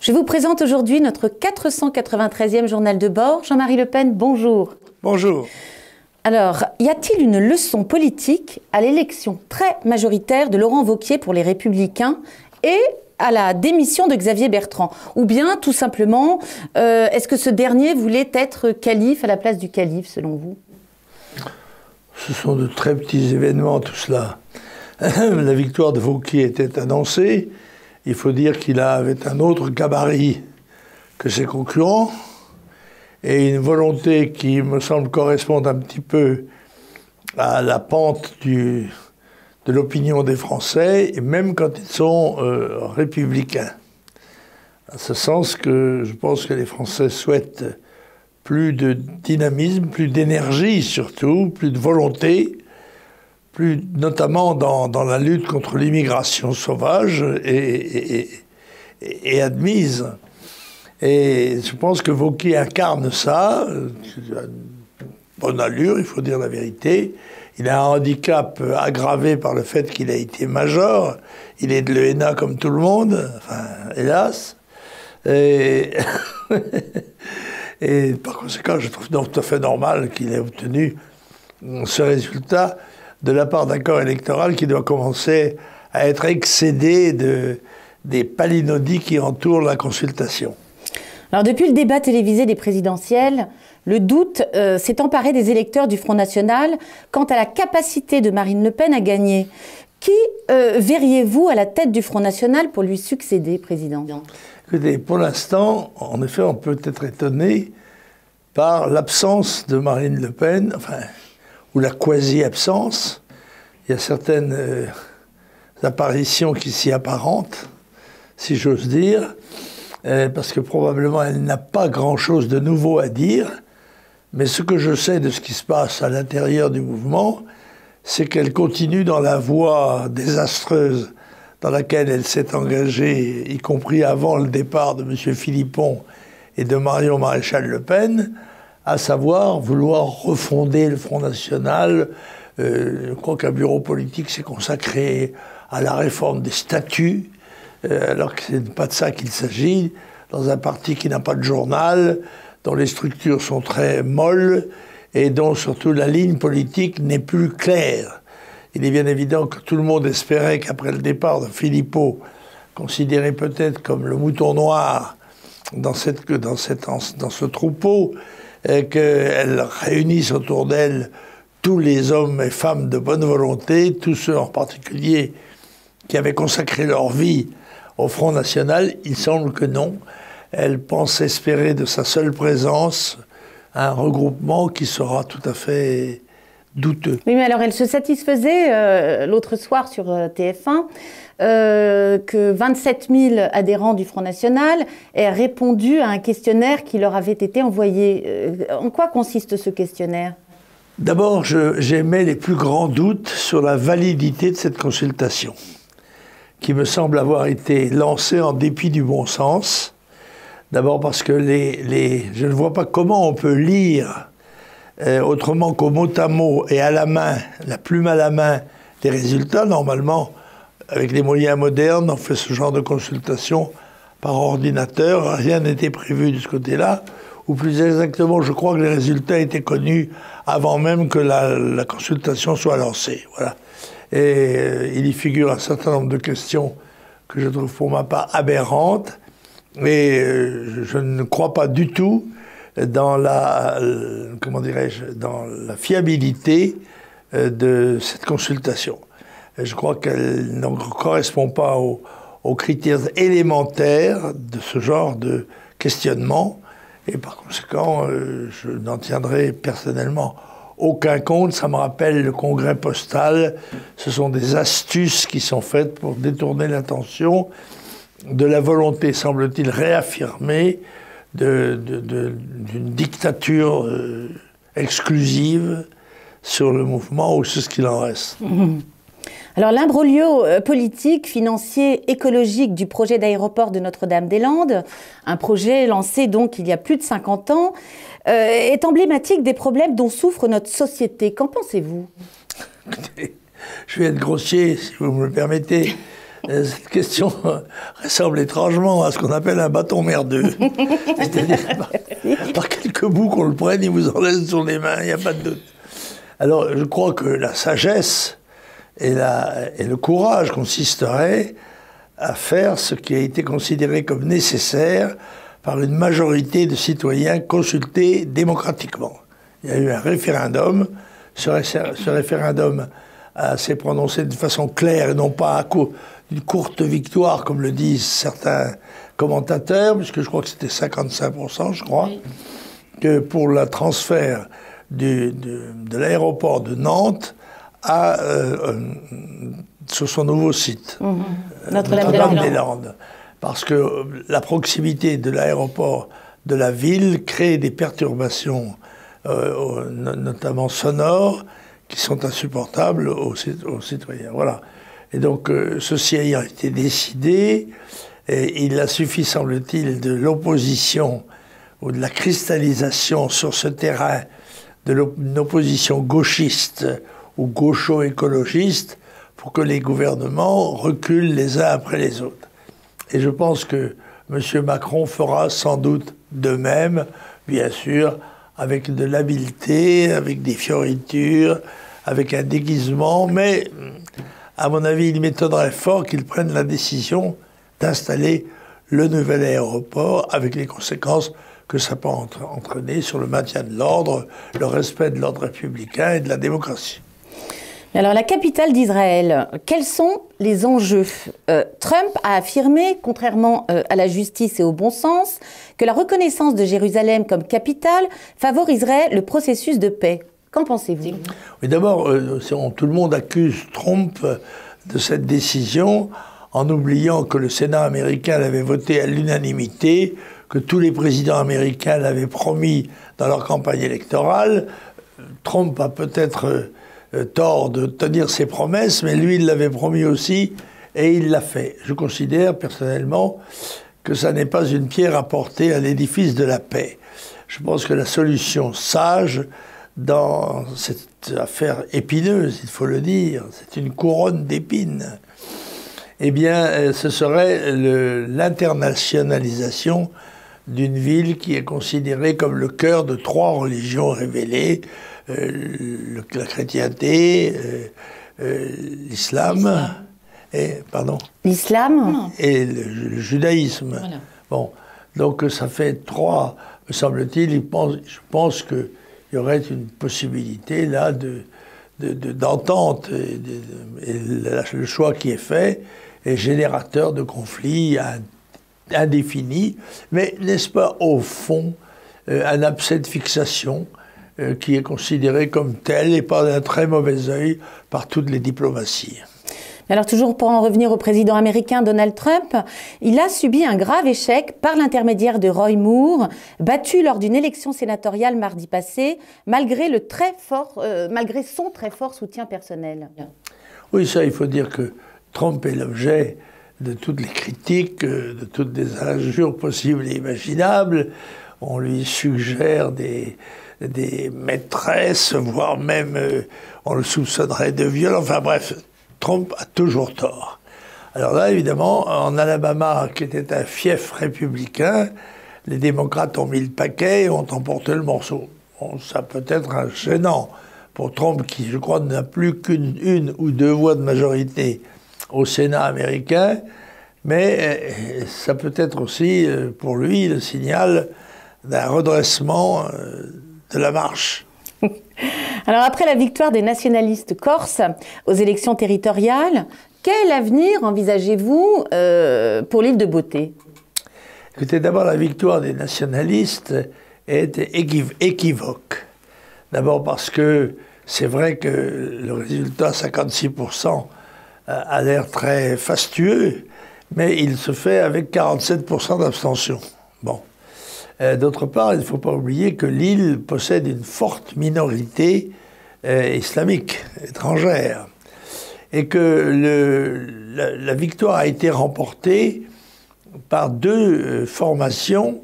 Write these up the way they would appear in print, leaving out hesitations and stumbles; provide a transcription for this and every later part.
Je vous présente aujourd'hui notre 493e journal de bord. Jean-Marie Le Pen, bonjour. Bonjour. Alors, y a-t-il une leçon politique à l'élection très majoritaire de Laurent Wauquiez pour les Républicains et à la démission de Xavier Bertrand? Ou bien, tout simplement, est-ce que ce dernier voulait être calife à la place du calife, selon vous? Ce sont de très petits événements, tout cela. La victoire de Wauquiez était annoncée. Il faut dire qu'il avait un autre gabarit que ses concurrents et une volonté qui me semble correspondre un petit peu à la pente de l'opinion des Français, et même quand ils sont républicains. En ce sens que je pense que les Français souhaitent plus de dynamisme, plus d'énergie surtout, plus de volonté, plus notamment dans la lutte contre l'immigration sauvage et admise. Et je pense que Wauquiez incarne ça, bonne allure, il faut dire la vérité. Il a un handicap aggravé par le fait qu'il a été major. Il est de l'ENA comme tout le monde, enfin, hélas. Et par conséquent, je trouve donc tout à fait normal qu'il ait obtenu ce résultat de la part d'un corps électoral qui doit commencer à être excédé des palinodies qui entourent la consultation. Alors, depuis le débat télévisé des présidentielles, le doute s'est emparé des électeurs du Front National quant à la capacité de Marine Le Pen à gagner. Qui verriez-vous à la tête du Front National pour lui succéder, Président? Écoutez, pour l'instant, en effet, on peut être étonné par l'absence de Marine Le Pen, enfin, ou la quasi-absence. Il y a certaines apparitions qui s'y apparentent, si j'ose dire, parce que probablement elle n'a pas grand-chose de nouveau à dire. Mais ce que je sais de ce qui se passe à l'intérieur du mouvement, c'est qu'elle continue dans la voie désastreuse dans laquelle elle s'est engagée, y compris avant le départ de M. Philippon et de Marion Maréchal Le Pen, à savoir vouloir refonder le Front National. Je crois qu'un bureau politique s'est consacré à la réforme des statuts, alors que ce n'est pas de ça qu'il s'agit, dans un parti qui n'a pas de journal, dont les structures sont très molles, et dont surtout la ligne politique n'est plus claire. Il est bien évident que tout le monde espérait qu'après le départ de Philippot, considéré peut-être comme le mouton noir dans ce troupeau, qu'elle réunisse autour d'elle tous les hommes et femmes de bonne volonté, tous ceux en particulier qui avaient consacré leur vie au Front National. Il semble que non. Elle pense espérer de sa seule présence un regroupement qui sera tout à fait douteux. Oui, mais alors elle se satisfaisait l'autre soir sur TF1 que 27 000 adhérents du Front National aient répondu à un questionnaire qui leur avait été envoyé. En quoi consiste ce questionnaire? D'abord, j'émets les plus grands doutes sur la validité de cette consultation, qui me semble avoir été lancée en dépit du bon sens. D'abord parce que je ne vois pas comment on peut lire autrement qu'au mot à mot et à la main, la plume à la main, les résultats. Normalement, avec les moyens modernes, on fait ce genre de consultation par ordinateur. Rien n'était prévu de ce côté-là. Ou plus exactement, je crois que les résultats étaient connus avant même que la consultation soit lancée. Voilà. Et il y figure un certain nombre de questions que je trouve pour ma part aberrantes. Et je ne crois pas du tout dans comment dirais-je, dans la fiabilité de cette consultation. Je crois qu'elle ne correspond pas aux critères élémentaires de ce genre de questionnement. Et par conséquent, je n'en tiendrai personnellement aucun compte. Ça me rappelle le congrès postal. Ce sont des astuces qui sont faites pour détourner l'attention de la volonté, semble-t-il, réaffirmée d'une dictature exclusive sur le mouvement, ou c'est ce qu'il en reste. Alors l'imbroglio politique, financier, écologique du projet d'aéroport de Notre-Dame-des-Landes, un projet lancé donc il y a plus de 50 ans, est emblématique des problèmes dont souffre notre société. Qu'en pensez-vous? Je vais être grossier, si vous me le permettez. Cette question ressemble étrangement à ce qu'on appelle un bâton merdeux. C'est-à-dire, par quelques bouts qu'on le prenne, il vous en laisse sur les mains, il n'y a pas de doute. Alors, je crois que la sagesse et le courage consisterait à faire ce qui a été considéré comme nécessaire par une majorité de citoyens consultés démocratiquement. Il y a eu un référendum. Ce référendum s'est prononcé de façon claire et non pas à une courte victoire, comme le disent certains commentateurs, puisque je crois que c'était 55%, je crois, oui. Que pour le transfert de l'aéroport de Nantes sur son nouveau site, Notre-Dame-des-Landes. Parce que la proximité de l'aéroport de la ville crée des perturbations, notamment sonores, qui sont insupportables aux citoyens. Voilà. Et donc, ceci ayant été décidé, il a suffi, semble-t-il, de l'opposition ou de la cristallisation sur ce terrain d'une opposition gauchiste ou gaucho-écologiste pour que les gouvernements reculent les uns après les autres. Et je pense que M. Macron fera sans doute de même, bien sûr, avec de l'habileté, avec des fioritures, avec un déguisement, mais à mon avis, il m'étonnerait fort qu'il prenne la décision d'installer le nouvel aéroport avec les conséquences que ça peut entraîner sur le maintien de l'ordre, le respect de l'ordre républicain et de la démocratie. Alors, la capitale d'Israël, quels sont les enjeux ? Trump a affirmé, contrairement à la justice et au bon sens, que la reconnaissance de Jérusalem comme capitale favoriserait le processus de paix. Qu'en pensez-vous ? Oui, d'abord, tout le monde accuse Trump de cette décision en oubliant que le Sénat américain l'avait voté à l'unanimité, que tous les présidents américains l'avaient promis dans leur campagne électorale. Trump a peut-être tort de tenir ses promesses, mais lui, il l'avait promis aussi, et il l'a fait. Je considère personnellement que ça n'est pas une pierre à porter à l'édifice de la paix. Je pense que la solution sage dans cette affaire épineuse, il faut le dire, c'est une couronne d'épines, eh bien, ce serait l'internationalisation d'une ville qui est considérée comme le cœur de 3 religions révélées, la chrétienté, l'islam, et l'islam et le judaïsme. Voilà. Bon, donc ça fait 3, me semble-t-il. Je pense qu'il y aurait une possibilité là d'entente et le choix qui est fait est générateur de conflits indéfinis, mais n'est-ce pas au fond un abcès de fixation qui est considéré comme tel et pas d'un très mauvais œil par toutes les diplomaties. Alors toujours pour en revenir au président américain Donald Trump, il a subi un grave échec par l'intermédiaire de Roy Moore, battu lors d'une élection sénatoriale mardi passé, malgré son très fort soutien personnel. Oui, ça, il faut dire que Trump est l'objet de toutes les critiques, de toutes les injures possibles et imaginables. On lui suggère des maîtresses, voire même on le soupçonnerait de viol. Enfin bref, Trump a toujours tort. Alors là, évidemment, en Alabama, qui était un fief républicain, les démocrates ont mis le paquet et ont emporté le morceau. Bon, ça peut être gênant pour Trump, qui, je crois, n'a plus qu'une ou 2 voix de majorité au Sénat américain, mais ça peut être aussi, pour lui, le signal d'un redressement de la marche. Alors après la victoire des nationalistes corses aux élections territoriales, quel avenir envisagez-vous pour l'île de Beauté ? Écoutez, d'abord la victoire des nationalistes est équivoque. D'abord parce que c'est vrai que le résultat, 56%, a l'air très fastueux, mais il se fait avec 47% d'abstention. Bon. D'autre part, il ne faut pas oublier que l'île possède une forte minorité islamique, étrangère, et que la victoire a été remportée par 2 formations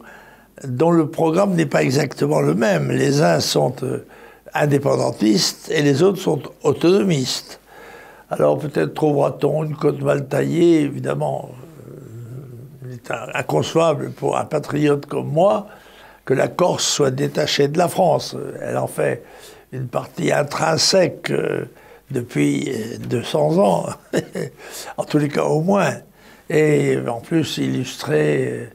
dont le programme n'est pas exactement le même. Les uns sont indépendantistes et les autres sont autonomistes. Alors peut-être trouvera-t-on une côte mal taillée, évidemment. Il est inconcevable pour un patriote comme moi que la Corse soit détachée de la France. Elle en fait une partie intrinsèque depuis 200 ans, en tous les cas au moins. Et en plus illustrée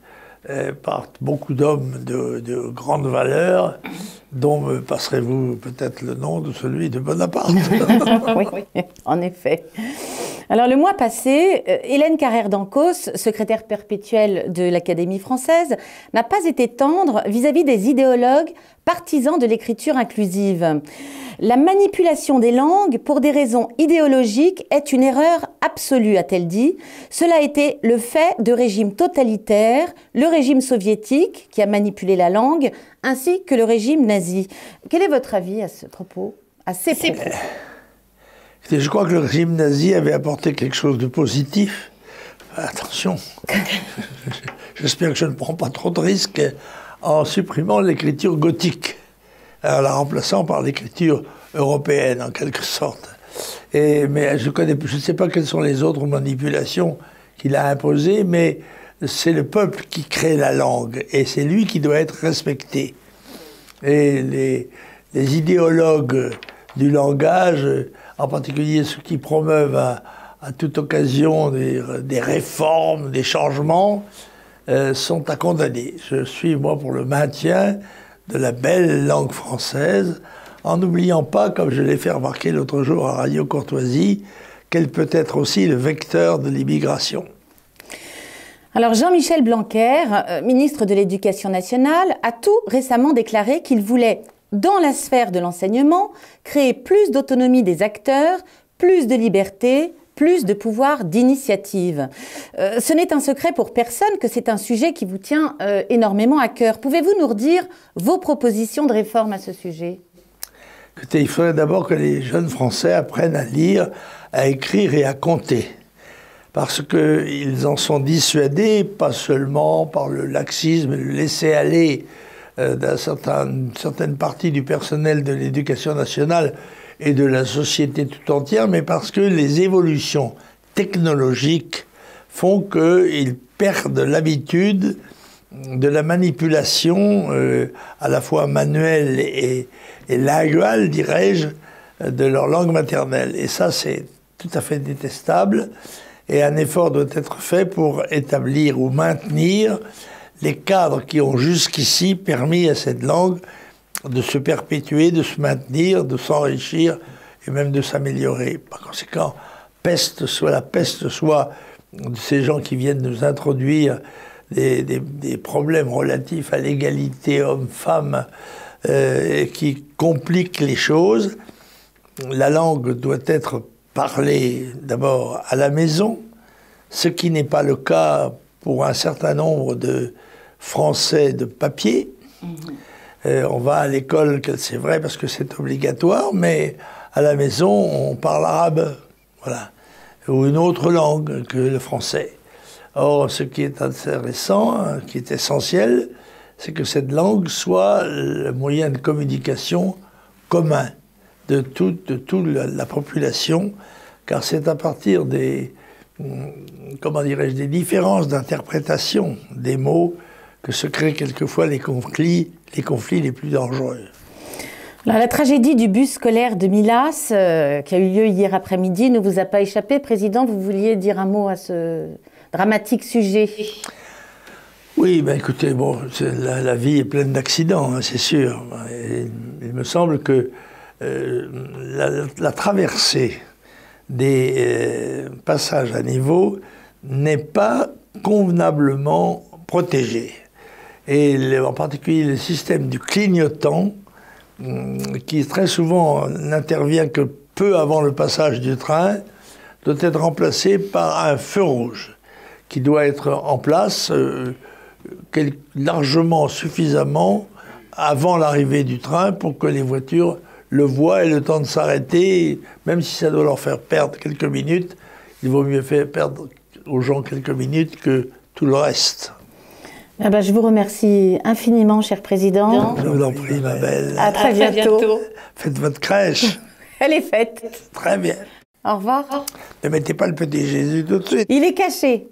par beaucoup d'hommes de grande valeur, dont me passerez-vous peut-être le nom de celui de Bonaparte. Oui, en effet. Alors le mois passé, Hélène Carrère d'Ancos, secrétaire perpétuelle de l'Académie française, n'a pas été tendre vis-à-vis des idéologues partisans de l'écriture inclusive. La manipulation des langues pour des raisons idéologiques est une erreur absolue, a-t-elle dit. Cela a été le fait de régimes totalitaires, le régime soviétique qui a manipulé la langue, ainsi que le régime nazi. Quel est votre avis à ce propos, à ces propos ? Je crois que le régime nazi avait apporté quelque chose de positif. Attention, j'espère que je ne prends pas trop de risques en supprimant l'écriture gothique, en la remplaçant par l'écriture européenne, en quelque sorte. Mais je ne sais pas quelles sont les autres manipulations qu'il a imposées, mais c'est le peuple qui crée la langue, et c'est lui qui doit être respecté. Et les idéologues du langage, en particulier ceux qui promeuvent à toute occasion des réformes, des changements, sont à condamner. Je suis, moi, pour le maintien de la belle langue française, en n'oubliant pas, comme je l'ai fait remarquer l'autre jour à Radio Courtoisie, qu'elle peut être aussi le vecteur de l'immigration. Alors Jean-Michel Blanquer, ministre de l'Éducation nationale, a tout récemment déclaré qu'il voulait, dans la sphère de l'enseignement, créer plus d'autonomie des acteurs, plus de liberté, plus de pouvoir d'initiative. Ce n'est un secret pour personne que c'est un sujet qui vous tient énormément à cœur. Pouvez-vous nous redire vos propositions de réforme à ce sujet ? Écoutez, il faudrait d'abord que les jeunes Français apprennent à lire, à écrire et à compter. Parce qu'ils en sont dissuadés, pas seulement par le laxisme et le laisser-aller d'une certaine partie du personnel de l'éducation nationale et de la société tout entière, mais parce que les évolutions technologiques font qu'ils perdent l'habitude de la manipulation à la fois manuelle et linguale, dirais-je, de leur langue maternelle. Et ça, c'est tout à fait détestable. Et un effort doit être fait pour établir ou maintenir les cadres qui ont jusqu'ici permis à cette langue de se perpétuer, de se maintenir, de s'enrichir et même de s'améliorer. Par conséquent, la peste soit de ces gens qui viennent nous introduire des problèmes relatifs à l'égalité homme-femme qui compliquent les choses. La langue doit être parlée d'abord à la maison, ce qui n'est pas le cas pour un certain nombre de Français de papier. On va à l'école, c'est vrai, parce que c'est obligatoire, mais à la maison, on parle arabe, voilà, ou une autre langue que le français. Or, ce qui est intéressant, qui est essentiel, c'est que cette langue soit le moyen de communication commun de toute la population, car c'est à partir des, des différences d'interprétation des mots que se créent quelquefois les conflits les plus dangereux. Alors, la tragédie du bus scolaire de Milas, qui a eu lieu hier après-midi, ne vous a pas échappé. Président, vous vouliez dire un mot à ce dramatique sujet? Oui, ben écoutez, bon, la vie est pleine d'accidents, hein, c'est sûr. Et il me semble que la traversée des passages à niveau n'est pas convenablement protégée. Et en particulier le système du clignotant, qui très souvent n'intervient que peu avant le passage du train, doit être remplacé par un feu rouge qui doit être en place largement suffisamment avant l'arrivée du train pour que les voitures le voient et le temps de s'arrêter, même si ça doit leur faire perdre quelques minutes, il vaut mieux faire perdre aux gens quelques minutes que tout le reste. Ah ben, je vous remercie infiniment, cher Président. Je vous en prie, ma belle. À très bientôt. Faites votre crèche. Elle est faite. Très bien. Au revoir. Ne mettez pas le petit Jésus tout de suite. Il est caché.